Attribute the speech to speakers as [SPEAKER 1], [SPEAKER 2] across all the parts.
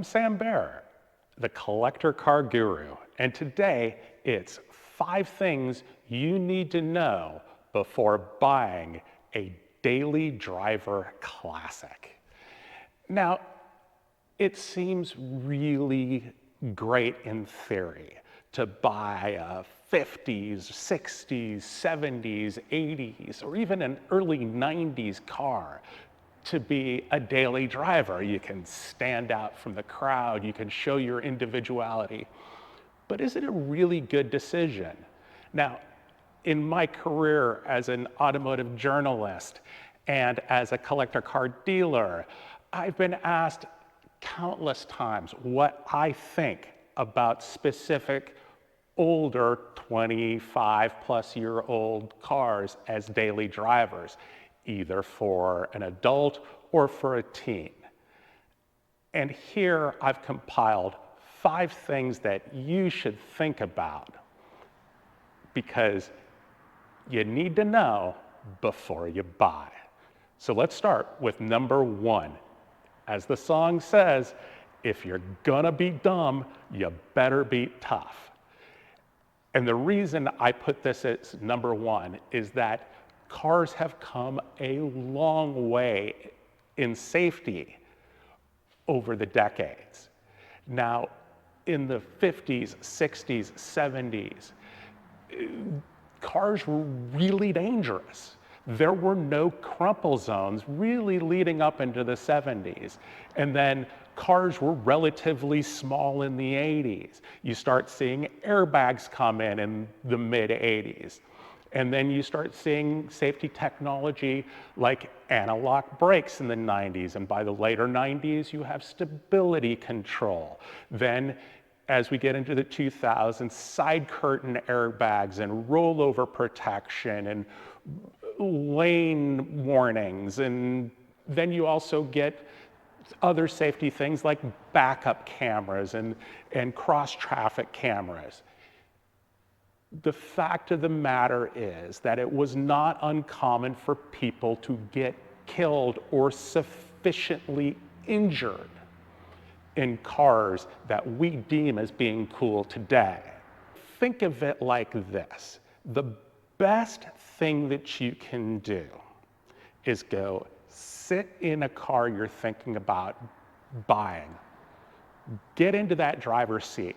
[SPEAKER 1] I'm Sam Baer, the collector car guru, and today it's 5 things you need to know before buying a daily driver classic. Now, it seems really great in theory to buy a 50s, 60s, 70s, 80s, or even an early 90s car to be a daily driver. You can stand out from the crowd, you can show your individuality. But is it a really good decision? Now, in my career as an automotive journalist and as a collector car dealer, I've been asked countless times what I think about specific older 25-plus-year-old cars as daily drivers, either for an adult or for a teen. And here I've compiled 5 things that you should think about because you need to know before you buy. So let's start with number 1. As the song says, if you're gonna be dumb, you better be tough. And the reason I put this as number 1 is that cars have come a long way in safety over the decades. Now, in the 50s, 60s, 70s, cars were really dangerous. There were no crumple zones really leading up into the 70s. And then cars were relatively small in the 80s. You start seeing airbags come in the mid-80s. And then you start seeing safety technology like analog brakes in the 90s. And by the later 90s, you have stability control. Then as we get into the 2000s, side curtain airbags and rollover protection and lane warnings. And then you also get other safety things like backup cameras and cross-traffic cameras. The fact of the matter is that it was not uncommon for people to get killed or sufficiently injured in cars that we deem as being cool today. Think of it like this. The best thing that you can do is go sit in a car you're thinking about buying, get into that driver's seat,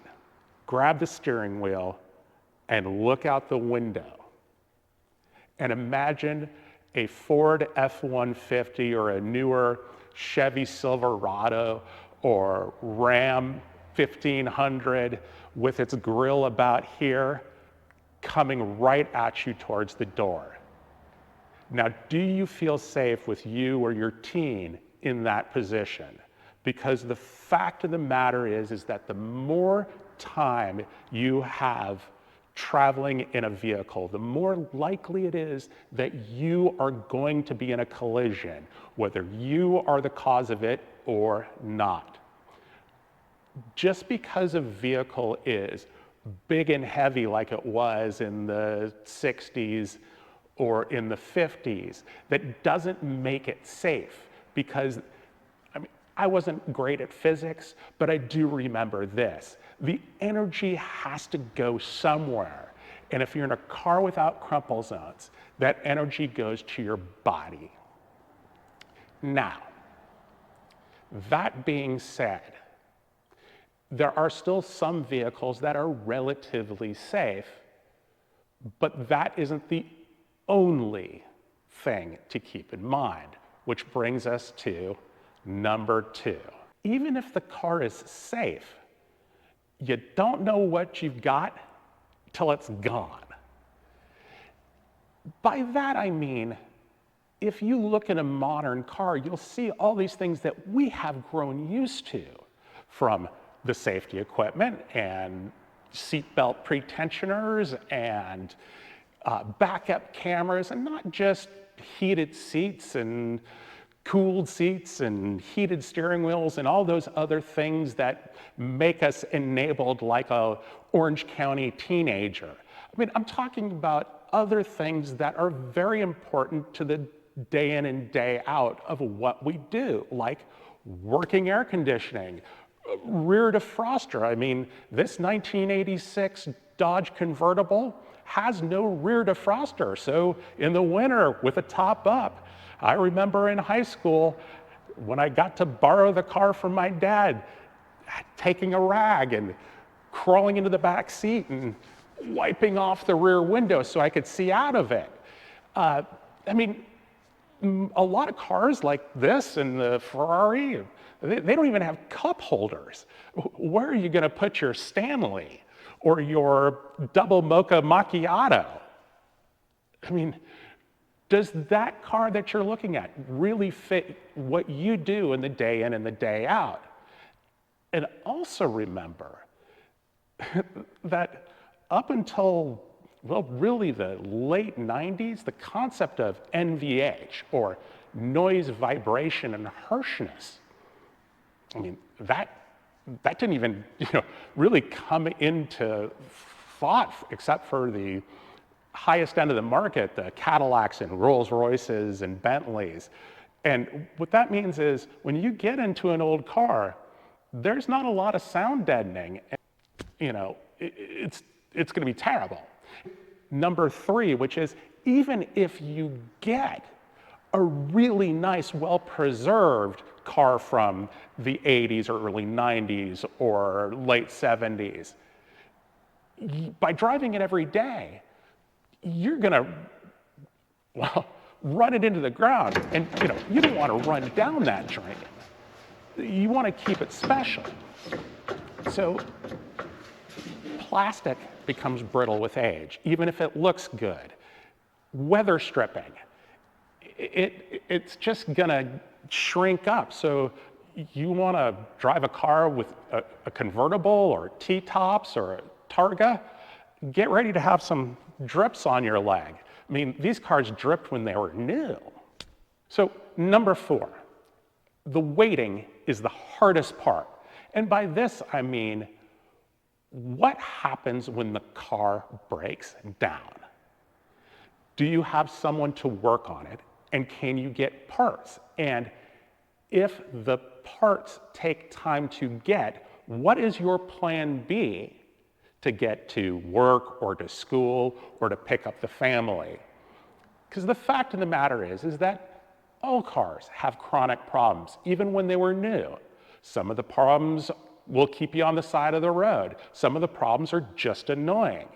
[SPEAKER 1] grab the steering wheel, and look out the window. And imagine a Ford F-150 or a newer Chevy Silverado or Ram 1500 with its grill about here coming right at you towards the door. Now, do you feel safe with you or your teen in that position? Because the fact of the matter is that the more time you have traveling in a vehicle, the more likely it is that you are going to be in a collision, whether you are the cause of it or not. Just because a vehicle is big and heavy like it was in the 60s or in the 50s, that doesn't make it safe. Because, I wasn't great at physics, but I do remember this. The energy has to go somewhere. And if you're in a car without crumple zones, that energy goes to your body. Now, that being said, there are still some vehicles that are relatively safe, but that isn't the only thing to keep in mind, which brings us to number 2. Even if the car is safe, you don't know what you've got till it's gone. By that I mean, if you look at a modern car, you'll see all these things that we have grown used to, from the safety equipment and seatbelt pretensioners and backup cameras, and not just heated seats and cooled seats and heated steering wheels and all those other things that make us enabled like a Orange County teenager. I'm talking about other things that are very important to the day in and day out of what we do, like working air conditioning, Rear defroster. I mean, this 1986 Dodge convertible has no rear defroster. So in the winter with the top up, I remember in high school when I got to borrow the car from my dad, taking a rag and crawling into the back seat and wiping off the rear window so I could see out of it. I mean, a lot of cars like this and the Ferrari, they don't even have cup holders. Where are you going to put your Stanley or your double mocha macchiato? I mean, does that car that you're looking at really fit what you do in the day in and the day out? And also remember that up until, well, really the late 90s, the concept of NVH, or noise, vibration, and harshness, I mean, that didn't even, really come into thought except for the highest end of the market, the Cadillacs and Rolls Royces and Bentleys. And what that means is when you get into an old car, there's not a lot of sound deadening. It's going to be terrible. Number 3, which is even if you get a really nice, well-preserved car from the 80s or early 90s or late 70s, by driving it every day, you're gonna, run it into the ground. And you don't want to run down that drain. You want to keep it special. So plastic becomes brittle with age, even if it looks good. Weather stripping, it's just gonna shrink up. So you want to drive a car with a convertible or T-tops or a Targa, get ready to have some drips on your leg. I mean, these cars dripped when they were new. So number 4, the waiting is the hardest part. And by this, I mean, what happens when the car breaks down? Do you have someone to work on it? And can you get parts? And if the parts take time to get, what is your plan B to get to work or to school or to pick up the family? Because the fact of the matter is that all cars have chronic problems, even when they were new. Some of the problems will keep you on the side of the road. Some of the problems are just annoying.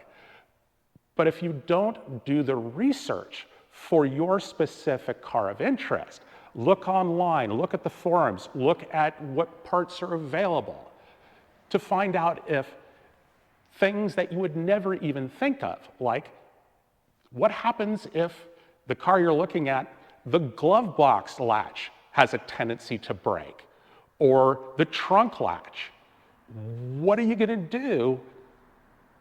[SPEAKER 1] But if you don't do the research for your specific car of interest, look online, look at the forums, look at what parts are available to find out if things that you would never even think of, like what happens if the car you're looking at, the glove box latch has a tendency to break, or the trunk latch. What are you going to do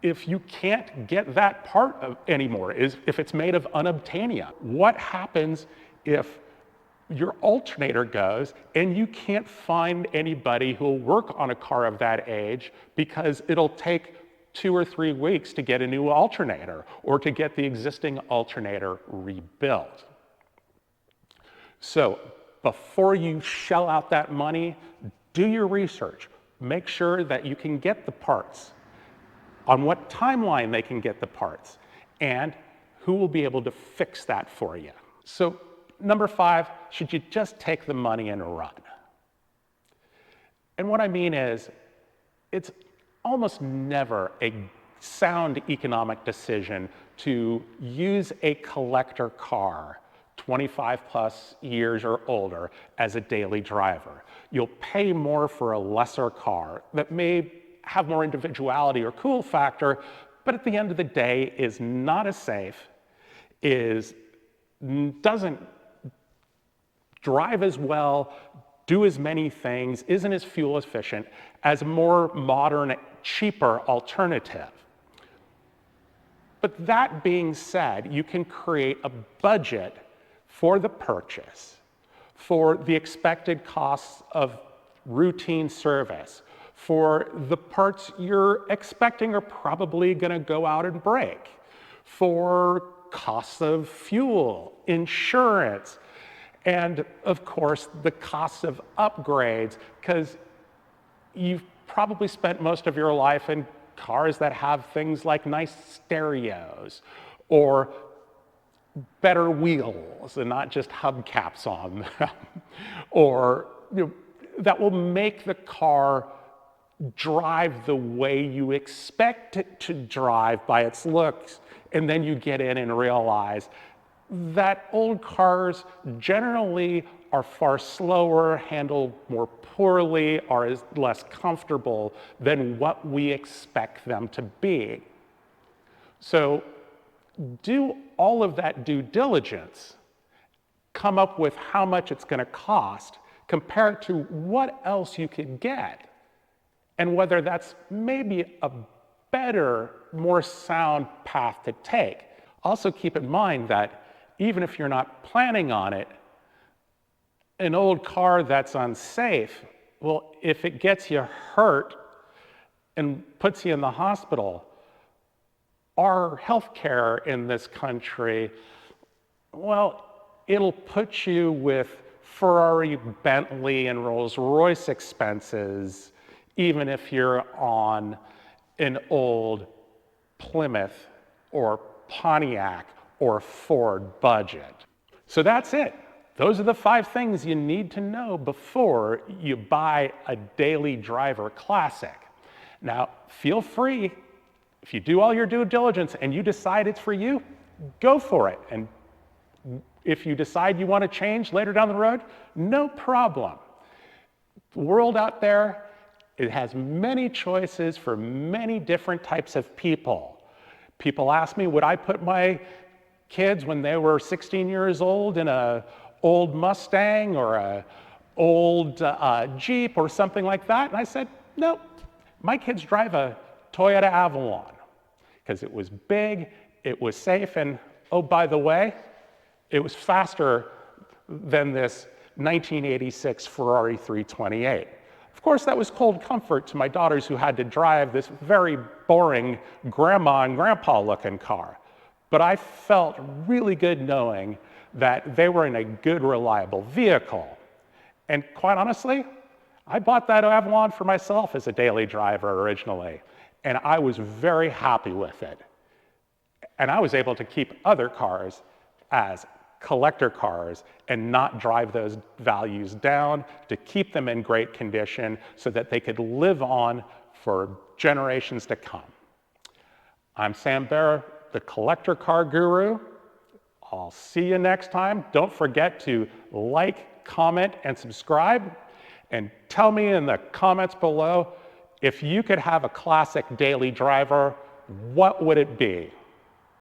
[SPEAKER 1] if you can't get that part anymore, if it's made of unobtainium? What happens if your alternator goes and you can't find anybody who will work on a car of that age because it'll take 2 or 3 weeks to get a new alternator or to get the existing alternator rebuilt? So before you shell out that money, do your research. Make sure that you can get the parts, on what timeline they can get the parts, and who will be able to fix that for you. So number 5, should you just take the money and run? And what I mean is, it's almost never a sound economic decision to use a collector car 25 plus years or older as a daily driver. You'll pay more for a lesser car that may have more individuality or cool factor, but at the end of the day is not as safe, doesn't drive as well, do as many things, isn't as fuel efficient as a more modern, cheaper alternative. But that being said, you can create a budget for the purchase, for the expected costs of routine service, for the parts you're expecting are probably going to go out and break, for costs of fuel, insurance, and of course the costs of upgrades, because you've probably spent most of your life in cars that have things like nice stereos or better wheels and not just hubcaps on them, or that will make the car drive the way you expect it to drive by its looks, and then you get in and realize that old cars generally are far slower, handle more poorly, are less comfortable than what we expect them to be. So do all of that due diligence, come up with how much it's going to cost, compare it to what else you could get, and whether that's maybe a better, more sound path to take. Also keep in mind that even if you're not planning on it, an old car that's unsafe, well, if it gets you hurt and puts you in the hospital, our healthcare in this country, well, it'll put you with Ferrari, Bentley, and Rolls-Royce expenses, even if you're on an old Plymouth or Pontiac or Ford budget. So that's it. Those are the 5 things you need to know before you buy a daily driver classic. Now, feel free, if you do all your due diligence and you decide it's for you, go for it. And if you decide you want to change later down the road, no problem. The world out there, it has many choices for many different types of people. People ask me, would I put my kids when they were 16 years old in an old Mustang or an old Jeep or something like that? And I said, no, my kids drive a Toyota Avalon because it was big, it was safe, and oh, by the way, it was faster than this 1986 Ferrari 328. Of course, that was cold comfort to my daughters who had to drive this very boring grandma and grandpa looking car. But I felt really good knowing that they were in a good, reliable vehicle. And quite honestly, I bought that Avalon for myself as a daily driver originally, and I was very happy with it. And I was able to keep other cars as collector cars and not drive those values down, to keep them in great condition so that they could live on for generations to come. I'm Sam Baer, the Collector Car Guru. I'll see you next time. Don't forget to like, comment, and subscribe. And tell me in the comments below, if you could have a classic daily driver, what would it be?